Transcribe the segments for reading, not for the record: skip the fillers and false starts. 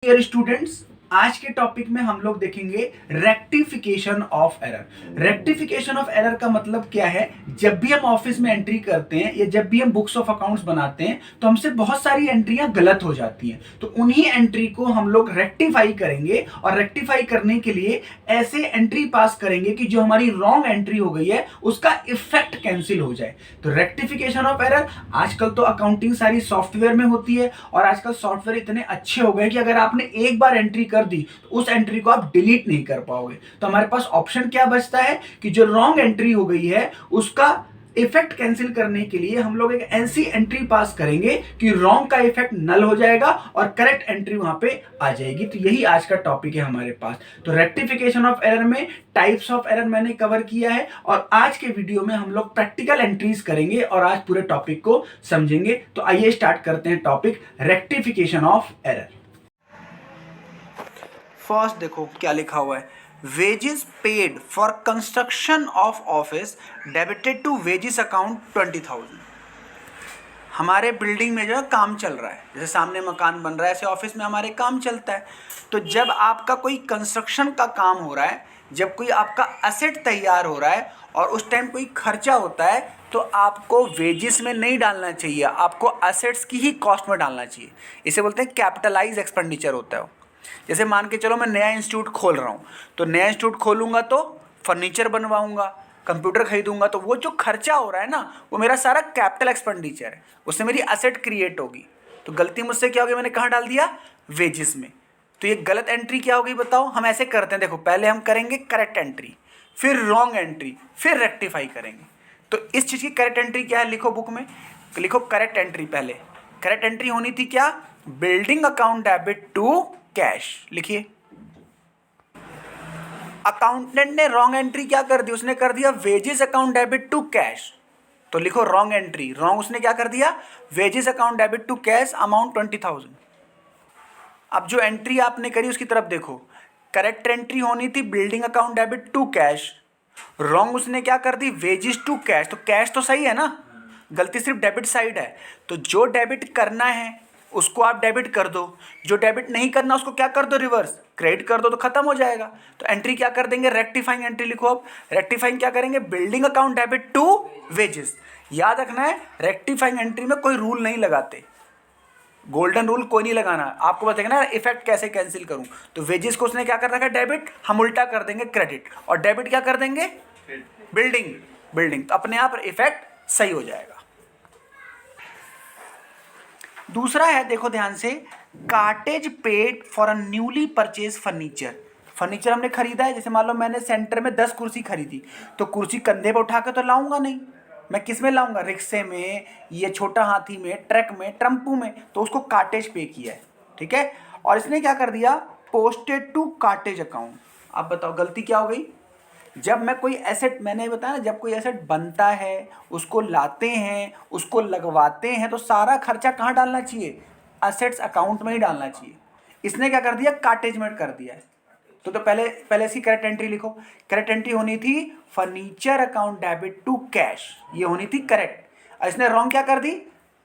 Dear students, आज के topic में हम लोग देखेंगे rectification of error. Rectification of error का मतलब क्या है? जब भी हम ऑफिस में एंट्री करते हैं या जब भी हम बुक्स ऑफ अकाउंट्स बनाते हैं तो हमसे बहुत सारी एंट्रियां गलत हो जाती हैं। तो उन्हीं एंट्री को हम लोग रेक्टिफाई करेंगे और रेक्टिफाई करने के लिए ऐसे एंट्री पास करेंगे कि जो हमारी रॉन्ग एंट्री हो गई है उसका इफेक्ट कैंसिल हो जाए। तो रेक्टिफिकेशन ऑफ एरर, आजकल तो अकाउंटिंग सारी सॉफ्टवेयर में होती है और आजकल सॉफ्टवेयर इतने अच्छे हो गए कि अगर आपने एक बार एंट्री कर दी तो उस एंट्री को आप डिलीट नहीं कर पाओगे। तो हमारे पास ऑप्शन क्या बचता है कि जो रॉन्ग एंट्री हो गई है उसका इफेक्ट कैंसिल करने के लिए हम लोग एक ऐसी एंट्री पास करेंगे कि रॉन्ग का इफेक्ट नल हो जाएगा और करेक्ट एंट्री वहां पे आ जाएगी। तो यही आज का टॉपिक है हमारे पास। तो रेक्टिफिकेशन ऑफ एरर में टाइप्स ऑफ एरर मैंने कवर किया है और आज के वीडियो में हम लोग प्रैक्टिकल एंट्रीज करेंगे और आज पूरे टॉपिक को समझेंगे। तो आइए स्टार्ट करते हैं topic rectification of error. First देखो क्या लिखा हुआ है, wages paid for construction of office debited to wages account 20,000। हमारे बिल्डिंग में जो है काम चल रहा है, जैसे सामने मकान बन रहा है ऐसे ऑफिस में हमारे काम चलता है। तो जब आपका कोई कंस्ट्रक्शन का काम हो रहा है, जब कोई आपका एसेट तैयार हो रहा है और उस टाइम कोई खर्चा होता है तो आपको वेजेस में नहीं डालना चाहिए, आपको एसेट्स की ही कॉस्ट में डालना चाहिए। इसे बोलते हैं कैपिटलाइज एक्सपेंडिचर होता है। जैसे मान के चलो मैं नया इंस्टीट्यूट खोल रहा हूँ, तो नया इंस्टीट्यूट खोलूंगा तो फर्नीचर बनवाऊंगा, कंप्यूटर खरीदूंगा, तो वो जो खर्चा हो रहा है ना वो मेरा सारा कैपिटल एक्सपेंडिचर है, उससे मेरी एसेट क्रिएट होगी। तो गलती मुझसे क्या होगी, मैंने कहाँ डाल दिया? वेजेस में। तो ये गलत एंट्री क्या होगी बताओ? हम ऐसे करते हैं, देखो पहले हम करेंगे करेक्ट एंट्री, फिर रॉन्ग एंट्री, फिर रेक्टिफाई करेंगे। तो इस चीज़ की करेक्ट एंट्री क्या है, लिखो बुक में, लिखो करेक्ट एंट्री। पहले करेक्ट एंट्री होनी थी क्या? Building account debit to cash. लिखिए, अकाउंटेंट ने रॉन्ग एंट्री क्या कर दी? उसने कर दिया wages account debit to cash. तो लिखो रॉन्ग एंट्री, रॉन्ग उसने क्या कर दिया? Wages account debit to cash amount 20,000। अब जो एंट्री आपने करी उसकी तरफ देखो, करेक्ट एंट्री होनी थी building account debit to cash, wrong उसने क्या कर दी? Wages to cash. तो कैश तो सही है ना, गलती सिर्फ डेबिट साइड है। तो जो डेबिट करना है उसको आप डेबिट कर दो, जो डेबिट नहीं करना उसको क्या कर दो? रिवर्स क्रेडिट कर दो, तो खत्म हो जाएगा। तो एंट्री क्या कर देंगे? रेक्टिफाइंग एंट्री लिखो। अब रेक्टिफाइंग क्या करेंगे? Building account debit to wages. याद रखना है, रेक्टिफाइंग एंट्री में कोई रूल नहीं लगाते, गोल्डन रूल कोई नहीं लगाना। आपको बताएंगे ना इफेक्ट कैसे कैंसिल करूं। तो वेजेस को उसने क्या कर रखा है? डेबिट, हम उल्टा कर देंगे क्रेडिट, और डेबिट क्या कर देंगे? बिल्डिंग। तो अपने आप इफेक्ट सही हो जाएगा। दूसरा है, देखो ध्यान से, cartage paid for a newly purchase furniture. Furniture हमने खरीदा है, जैसे मान लो मैंने सेंटर में 10 कुर्सी खरीदी, तो कुर्सी कंधे पर उठा के तो लाऊंगा नहीं, मैं किस में लाऊंगा? रिक्शे में, ये छोटा हाथी में, ट्रक में, टेम्पू में। तो उसको कार्टेज पे किया है, ठीक है। और इसने क्या कर दिया? Posted to cartage account. अब बताओ गलती क्या हो गई? जब मैं कोई एसेट, मैंने बताया ना, जब कोई एसेट बनता है, उसको लाते हैं, उसको लगवाते हैं, तो सारा खर्चा कहाँ डालना चाहिए? एसेट्स अकाउंट में ही डालना चाहिए। इसने क्या कर दिया? कार्टेज में कर दिया है। तो पहले इसकी करेक्ट एंट्री लिखो। करेक्ट एंट्री होनी थी furniture account debit to cash, ये होनी थी करेक्ट। इसने रॉन्ग क्या कर दी?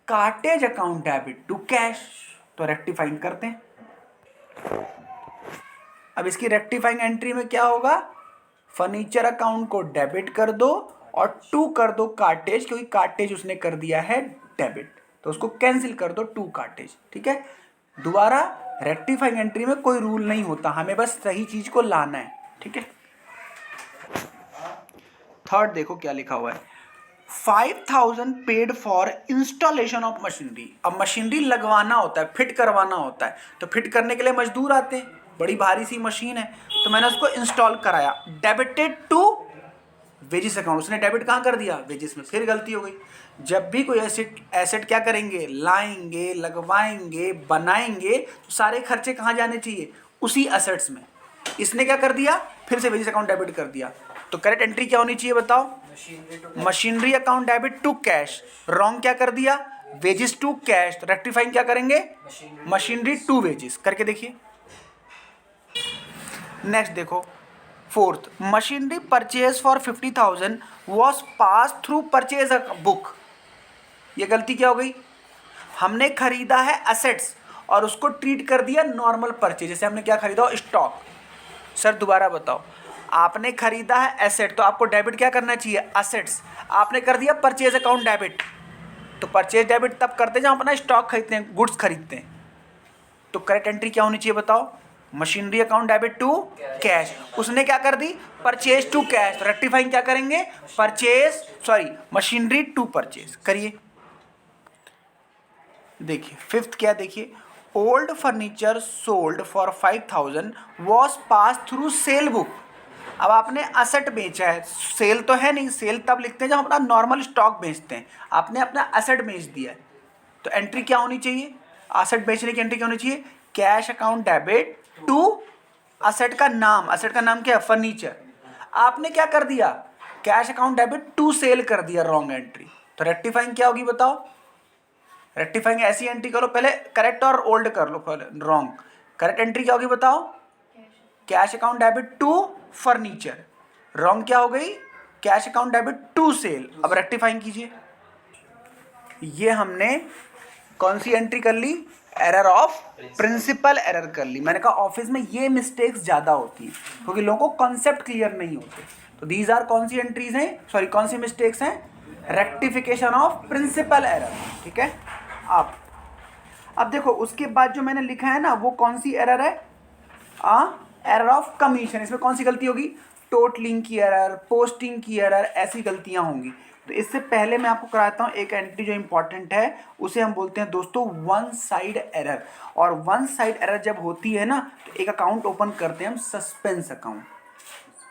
Cartage account debit to cash. तो रेक्टिफाइंग करते हैं। अब इसकी रेक्टिफाइंग एंट्री में क्या होगा? फर्नीचर अकाउंट को डेबिट कर दो और टू कर दो कार्टेज, क्योंकि कार्टेज उसने कर दिया है डेबिट, तो उसको कैंसिल कर दो, टू कार्टेज, ठीक है। दोबारा रेक्टिफाइंग एंट्री में कोई रूल नहीं होता, हमें बस सही चीज को लाना है, ठीक है। थर्ड देखो क्या लिखा हुआ है, 5,000 paid for installation of machinery. अब मशीनरी लगवाना होता है, फिट करवाना होता है, तो फिट करने के लिए मजदूर आते हैं, बड़ी भारी सी मशीन है, तो मैंने उसको इंस्टॉल कराया, डेबिटेड टू वेजेस अकाउंट। उसने डेबिट कहाँ कर दिया? वेजेस में। फिर गलती हो गई, जब भी कोई एसेट क्या करेंगे? लाएंगे, लगवाएंगे, बनाएंगे, तो सारे खर्चे कहाँ जाने चाहिए? उसी एसेट्स में। इसने क्या कर दिया? फिर से वेजेस अकाउंट डेबिट कर दिया। तो करेक्ट एंट्री क्या होनी चाहिए बताओ? Machinery account debit to cash. Wrong क्या कर दिया? Wages to cash. तो रेक्टिफाइंग क्या करेंगे? मशीनरी टू वेजेस करके देखिए। नेक्स्ट देखो, fourth, machinery purchase for 50,000 was pass through purchase book. ये गलती क्या हो गई? हमने खरीदा है एसेट्स और उसको ट्रीट कर दिया नॉर्मल परचेज। जैसे हमने क्या खरीदा हो, स्टॉक। सर दोबारा बताओ, आपने खरीदा है एसेट, तो आपको डेबिट क्या करना चाहिए, असेट्स। आपने कर दिया परचेज अकाउंट डेबिट, तो परचेज डेबिट तब करते हैं जब हम अपना स्टॉक खरीदते हैं, गुड्स खरीदते हैं। तो करेक्ट एंट्री क्या होनी चाहिए बताओ, machinery account debit to cash. उसने क्या कर दी, परचेज टू कैश। तो रेक्टिफाइंग क्या करेंगे, मशीनरी टू परचेज करिए। देखिए फिफ्थ क्या, देखिए old furniture sold for 5000 was pass through cell book. अब आपने असेट बेचा है, सेल तो है नहीं, सेल तब लिखते हैं जब हम अपना नॉर्मल स्टॉक बेचते हैं। आपने अपना असेट बेच दिया है, तो एंट्री क्या होनी चाहिए, असेट बेचने की एंट्री क्या होनी चाहिए, cash account debit to asset का नाम। असेट का नाम क्या है, फर्नीचर। आपने क्या कर दिया, cash account debit to sale कर दिया, रॉन्ग एंट्री। तो रेक्टिफाइंग क्या होगी बताओ, रेक्टिफाइंग ऐसी एंट्री करो, पहले करेक्ट और ओल्ड कर लो, रॉन्ग। करेक्ट एंट्री क्या होगी बताओ, cash account debit to furniture. Wrong क्या हो गई, cash account debit to sale. अब रेक्टिफाइंग कीजिए। ये हमने कौन सी एंट्री कर ली, एरर ऑफ प्रिंसिपल एरर कर ली। मैंने कहा ऑफिस में ये मिस्टेक्स ज़्यादा होती हैं क्योंकि लोगों को कॉन्सेप्ट क्लियर नहीं होते। तो दीज आर कौन सी एंट्रीज हैं, सॉरी कौन सी मिस्टेक्स हैं, रेक्टिफिकेशन ऑफ प्रिंसिपल एरर। ठीक है। अब देखो उसके बाद जो मैंने लिखा है ना, वो कौन सी एरर है, एरर ऑफ कमीशन। इसमें कौन सी गलती होगी, टोटलिंग की एरर, पोस्टिंग की एरर, ऐसी गलतियां होंगी। तो इससे पहले मैं आपको कराता हूँ एक एंट्री जो इंपॉर्टेंट है, उसे हम बोलते हैं दोस्तों वन साइड एरर। और वन साइड एरर जब होती है ना, तो एक अकाउंट ओपन करते हैं हम, सस्पेंस अकाउंट।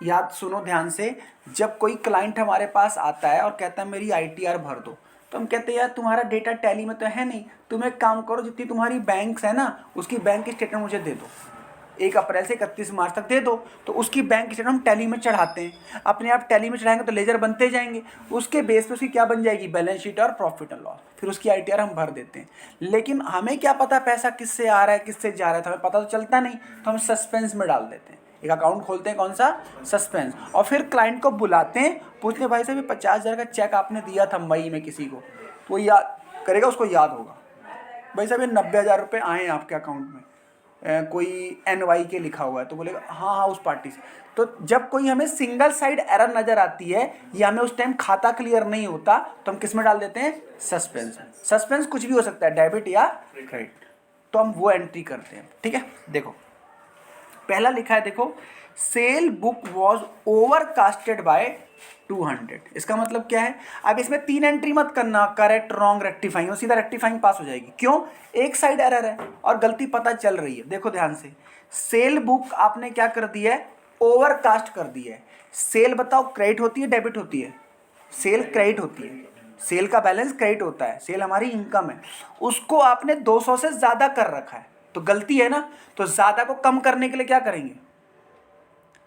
याद सुनो ध्यान से, जब कोई क्लाइंट हमारे पास आता है और कहता है मेरी ITR भर दो, तो हम कहते हैं यार तुम्हारा डेटा टैली में तो है नहीं, तुम एक काम करो, जितनी तुम्हारी बैंक्स है ना उसकी बैंक की स्टेटमेंट मुझे दे दो, 1 अप्रैल से 31 मार्च तक दे दो। तो उसकी बैंक की स्टेटमेंट हम टैली में चढ़ाते हैं, अपने आप टैली में चढ़ाएंगे तो लेजर बनते जाएंगे, उसके बेस पे उसकी क्या बन जाएगी, बैलेंस शीट और प्रॉफिट एंड लॉस। फिर उसकी ITR हम भर देते हैं। लेकिन हमें क्या पता पैसा किससे आ रहा है किससे जा रहा है, तो हमें पता तो चलता नहीं, तो हम सस्पेंस में डाल देते हैं। एक अकाउंट खोलते हैं, कौन सा, सस्पेंस। और फिर क्लाइंट को बुलाते हैं, पूछते हैं भाई साहब 50,000 का चेक आपने दिया था मई में किसी को, तो वो याद करेगा, उसको याद होगा भाई साहब ये 90,000 रुपये आए हैं आपके अकाउंट में, कोई NY के लिखा हुआ है, तो बोलेगा हाँ हाँ उस पार्टी से। तो जब कोई हमें सिंगल साइड एरर नज़र आती है या हमें उस टाइम खाता क्लियर नहीं होता, तो हम किस में डाल देते हैं, सस्पेंस। सस्पेंस कुछ भी हो सकता है, डेबिट या क्रेडिट, तो हम वो एंट्री करते हैं। ठीक है। देखो पहला लिखा है, देखो sale book was overcasted by 200। इसका मतलब क्या है, अब इसमें 3 एंट्री मत करना, करेक्ट रॉन्ग रेक्टिफाइंग, सीधा रेक्टिफाइंग पास हो जाएगी। क्यों, एक साइड एरर है और गलती पता चल रही है। देखो ध्यान से, सेल बुक आपने क्या कर दिया है, ओवरकास्ट कर दिया है। सेल बताओ क्रेडिट होती है डेबिट होती है, सेल क्रेडिट होती है, सेल का बैलेंस क्रेडिट होता है, सेल हमारी इनकम है, उसको आपने 200 से ज़्यादा कर रखा है, तो गलती है ना। तो ज़्यादा को कम करने के लिए क्या करेंगे,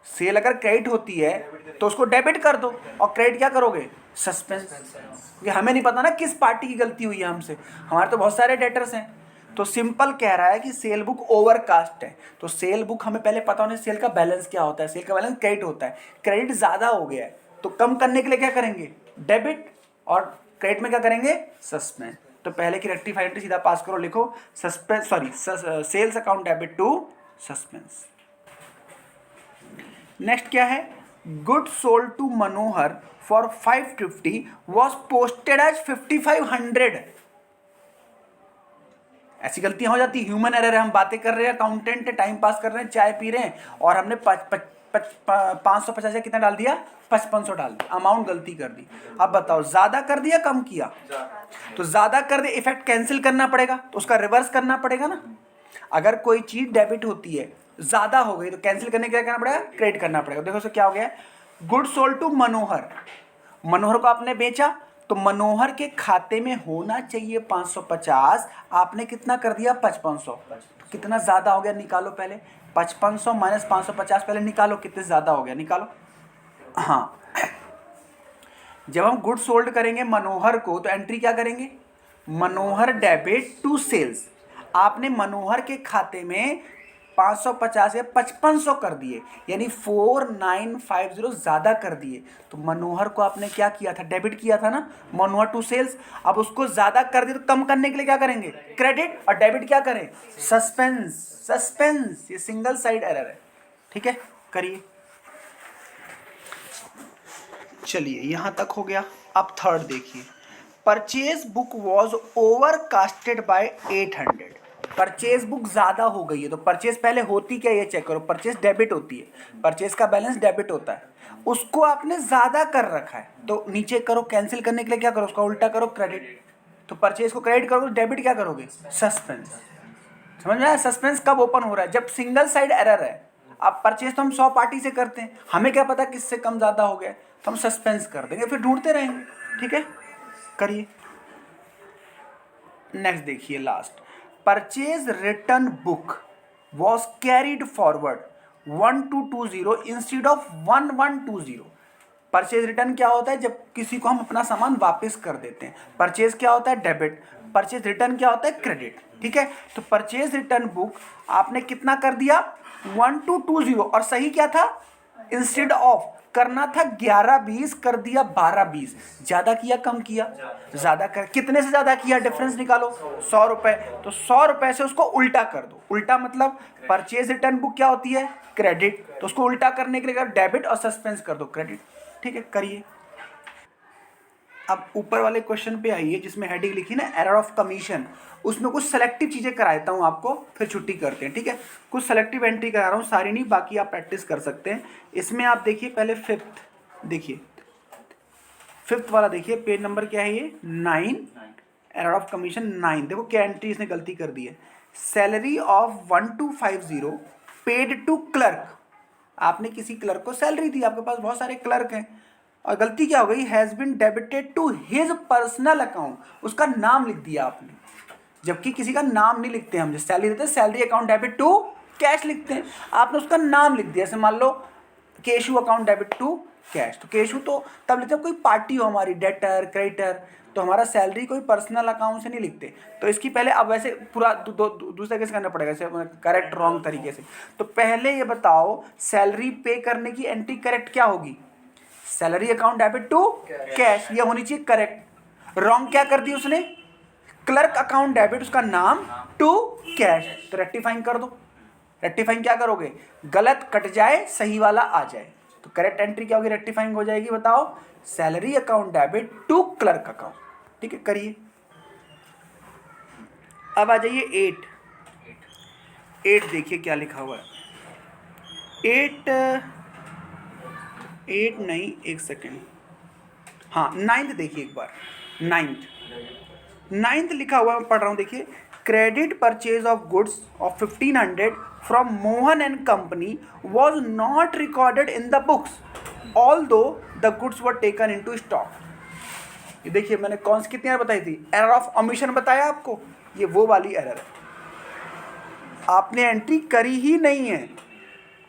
सेल अगर क्रेडिट होती है तो उसको डेबिट कर दो, और क्रेडिट क्या करोगे, सस्पेंस। क्योंकि हमें नहीं पता ना किस पार्टी की गलती हुई है हमसे, हमारे तो बहुत सारे डेटर्स हैं। तो सिंपल कह रहा है कि सेल बुक ओवरकास्ट है, तो सेल बुक हमें पहले पता होना सेल का बैलेंस क्या होता है, सेल का बैलेंस क्रेडिट होता है, क्रेडिट ज़्यादा हो गया है, तो कम करने के लिए क्या करेंगे, डेबिट, और क्रेडिट में क्या करेंगे, सस्पेंस। तो पहले की रेक्टिफाइड सीधा पास करो, लिखो suspense, sales account debit to suspense. Next क्या है, good sold to Manohar for 550 was posted as 5500। ऐसी गलतियां हो जाती, ह्यूमन एरर है। हम बातें कर रहे हैं, अकाउंटेंट है, टाइम पास कर रहे हैं, चाय पी रहे हैं, और हमने 550 कितना डाल दिया, 5500 डाल दिया, अमाउंट गलती कर दी। अब बताओ ज्यादा कर दिया कम किया, तो ज्यादा कर दिया, इफेक्ट कैंसिल करना पड़ेगा, तो उसका रिवर्स करना पड़ेगा ना। अगर कोई चीज डेबिट होती है, ज्यादा हो गई, तो कैंसिल करने के लिए क्या करना पड़ेगा, क्रेडिट करना पड़ेगा। देखो सो क्या हो गया, गुड सोल्ड टू मनोहर, मनोहर को आपने बेचा, तो मनोहर के खाते में होना चाहिए 550, आपने कितना कर दिया 5500, तो कितना ज्यादा हो गया, निकालो पहले 5500 माइनस 550, पहले निकालो कितने ज्यादा हो गया, निकालो। हाँ, जब हम गुड सोल्ड करेंगे मनोहर को, तो एंट्री क्या करेंगे, मनोहर डेबिट टू सेल्स। आपने मनोहर के खाते में 550 या 5500 कर दिए, यानी 4950 ज़्यादा कर दिए। तो मनोहर को आपने क्या किया था, डेबिट किया था ना, मनोहर टू सेल्स। अब उसको ज़्यादा कर दिए तो कम करने के लिए क्या करेंगे, क्रेडिट, और डेबिट क्या करें, सस्पेंस। सस्पेंस ये सिंगल साइड एरर है, ठीक है, करिए। चलिए यहाँ तक हो गया। अब थर्ड देखिए, purchase book was over casted by 800। Purchase book ज़्यादा हो गई है, तो परचेज पहले होती क्या ये चेक करो, परचेज डेबिट होती है, परचेज का बैलेंस डेबिट होता है, उसको आपने ज़्यादा कर रखा है, तो नीचे करो, कैंसिल करने के लिए क्या करो, उसका उल्टा करो, क्रेडिट। तो परचेज को क्रेडिट करोगे तो डेबिट क्या करोगे, सस्पेंस। समझ में आया, सस्पेंस कब ओपन हो रहा है, जब सिंगल साइड एरर है। अब परचेज तो हम 100 पार्टी से करते हैं, हमें क्या पता किससे कम ज़्यादा हो गया, तो हम सस्पेंस कर देंगे, फिर ढूंढते रहेंगे, ठीक है, करिए। नेक्स्ट देखिए, last, purchase return book was carried forward 1220 instead of 1120। Purchase return क्या होता है, जब किसी को हम अपना सामान वापस कर देते हैं। परचेज क्या होता है, डेबिट। परचेज रिटर्न क्या होता है, क्रेडिट, ठीक है। तो परचेज रिटर्न बुक आपने कितना कर दिया, 1220, और सही क्या था, इंस्टेड ऑफ करना था 1120 कर दिया 1220। ज्यादा किया कम किया, ज्यादा कर, कितने से ज्यादा किया, डिफरेंस निकालो, 100 रुपए। तो 100 रुपए से उसको उल्टा कर दो। उल्टा मतलब परचेज रिटर्न बुक क्या होती है, क्रेडिट, तो उसको उल्टा करने के लिए डेबिट और सस्पेंस कर दो, क्रेडिट, ठीक है, करिए। अब ऊपर वाले क्वेश्चन पे आइए, जिसमें हेडिंग लिखी ना एरर ऑफ कमीशन, उसमें कुछ सेलेक्टिव चीज़ें कराता हूँ आपको, फिर छुट्टी करते हैं, ठीक है। कुछ सेलेक्टिव एंट्री करा रहा हूँ, सारी नहीं, बाकी आप प्रैक्टिस कर सकते हैं। इसमें आप देखिए, पहले फिफ्थ देखिए, फिफ्थ वाला देखिए, पेज नंबर क्या है ये, 9, एरर ऑफ कमीशन 9। देखो क्या एंट्री इसने गलती कर दी है, salary of 1250 paid to clerk. आपने किसी क्लर्क को सैलरी दी, आपके पास बहुत सारे क्लर्क हैं, और गलती क्या हो गई, has been debited to his personal account, उसका नाम लिख दिया आपने, जबकि किसी का नाम नहीं लिखते हम, जैसे सैलरी देते हैं salary account debit to cash लिखते हैं, आपने उसका नाम लिख दिया। जैसे मान लो Keshu account debit to cash, तो केशु तो तब लिखते हैं कोई पार्टी हो हमारी, डेटर क्रेडिटर, तो हमारा सैलरी कोई पर्सनल अकाउंट से नहीं लिखते। तो इसकी पहले, अब वैसे पूरा दूसरे कैसे करना पड़ेगा, जैसे करेक्ट रॉन्ग तरीके से। तो पहले ये बताओ, सैलरी पे करने की एंट्री करेक्ट क्या होगी, salary account debit to cash, ये होनी चाहिए करेक्ट। रॉन्ग क्या कर दी उसने, क्लर्क अकाउंट डेबिट, उसका नाम, टू कैश, तो रेक्टिफाइंग कर दो। रेक्टिफाइंग क्या करोगे, गलत कट जाए सही वाला आ जाए, तो करेक्ट एंट्री क्या होगी, रेक्टिफाइंग हो जाएगी, बताओ, salary account debit to clerk account, ठीक है, करिए। अब आ जाइए 8 देखिए क्या लिखा हुआ है, 8 नहीं, एक सेकेंड, हाँ 9th देखिए एक बार, 9th लिखा हुआ, मैं पढ़ रहा हूँ, देखिए, credit purchase of goods of 1500 from Mohan and company was not recorded in the books although the goods were taken into stock. ये देखिए, मैंने कौन सी कितनी बताई थी, एरर ऑफ ओमिशन बताया आपको, ये वो वाली एरर है। आपने एंट्री करी ही नहीं है,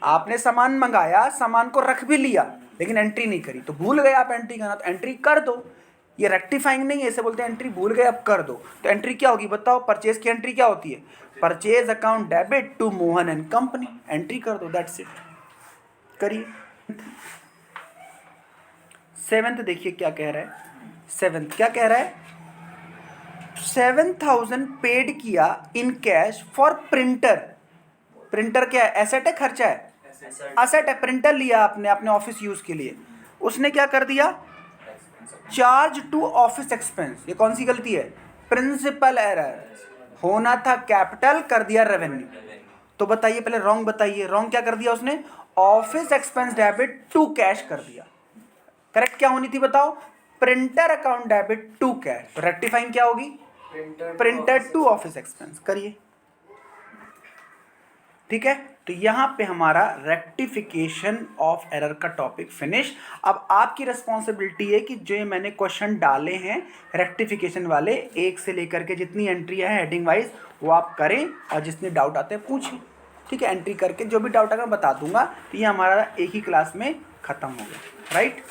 आपने सामान मंगाया, सामान को रख भी लिया, लेकिन एंट्री नहीं करी, तो भूल गए आप एंट्री करना, तो एंट्री कर दो। ये रेक्टिफाइंग नहीं है, ऐसे बोलते हैं एंट्री भूल गए अब कर दो। तो एंट्री क्या होगी बताओ, परचेज की एंट्री क्या होती है, purchase account debit to Mohan and company, entry कर दो, दैट्स इट, करिए। 7th देखिए क्या कह रहा है, 7th क्या कह रहा है, 7000 पेड किया in cash for printer. Printer क्या है, एसेट है खर्चा है, एसेट है, प्रिंटर लिया आपने अपने ऑफिस यूज के लिए, उसने क्या कर दिया, चार्ज टू ऑफिस एक्सपेंस। ये कौन सी गलती है, प्रिंसिपल एरर, होना था कैपिटल कर दिया रेवेन्यू। तो बताइए, पहले रॉन्ग बताइए, रॉन्ग क्या कर दिया उसने, office expense debit to cash कर दिया। करेक्ट क्या होनी थी बताओ, printer account debit to cash, तो रेक्टिफाइंग क्या होगी, प्रिंटर टू ऑफिस एक्सपेंस, करिए, ठीक है। तो यहां पे हमारा रेक्टिफिकेशन ऑफ एरर का टॉपिक फिनिश। अब आपकी रिस्पॉन्सिबिलिटी है कि जो मैंने क्वेश्चन डाले हैं रेक्टिफिकेशन वाले, 1 से लेकर के जितनी एंट्री है हेडिंग वाइज, वो आप करें, और जितने डाउट आते हैं पूछें, ठीक है। एंट्री करके जो भी डाउट आएगा बता दूंगा। तो ये हमारा एक ही क्लास में खत्म हो गया, राइट।